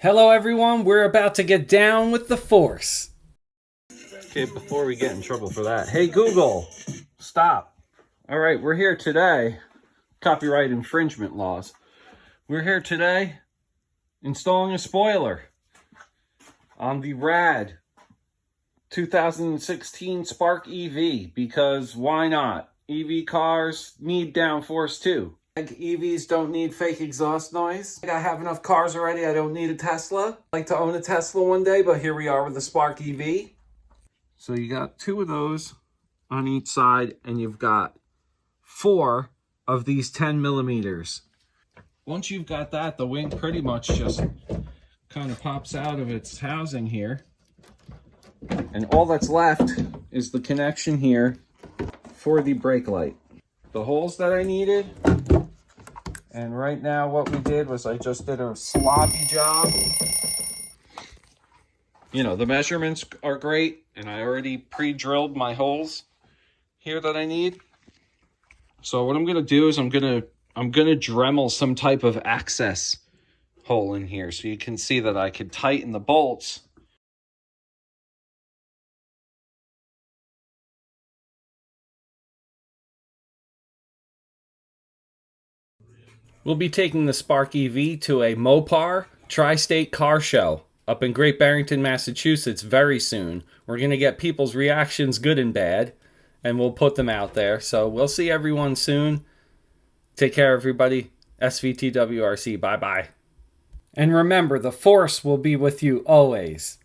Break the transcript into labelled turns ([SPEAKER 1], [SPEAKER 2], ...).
[SPEAKER 1] Hello everyone, we're about to get down with the force.
[SPEAKER 2] Okay, before we get in trouble for that, hey Google, stop. All right, we're here today, copyright infringement laws. We're here today installing a spoiler on the rad 2016 Spark EV, because why not? EV cars need downforce too. EVs don't need fake exhaust noise. I have enough cars already. I don't need a Tesla. I'd like to own a Tesla one day, but here we are with the Spark EV. So you got 2 of those on each side, and you've got 4 of these 10 millimeters. Once you've got that, the wing pretty much just kind of pops out of its housing here. And all that's left is the connection here for the brake light. The holes that I needed. And right now what we did was I just did a sloppy job. You know, the measurements are great, and I already pre-drilled my holes here that I need. So what I'm gonna do is I'm gonna Dremel some type of access hole in here so you can see that I could tighten the bolts.
[SPEAKER 1] We'll be taking the Spark EV to a Mopar tri-state car show up in Great Barrington, Massachusetts very soon. We're going to get people's reactions, good and bad, and we'll put them out there. So we'll see everyone soon. Take care, everybody. SVTWRC. Bye-bye. And remember, the Force will be with you always.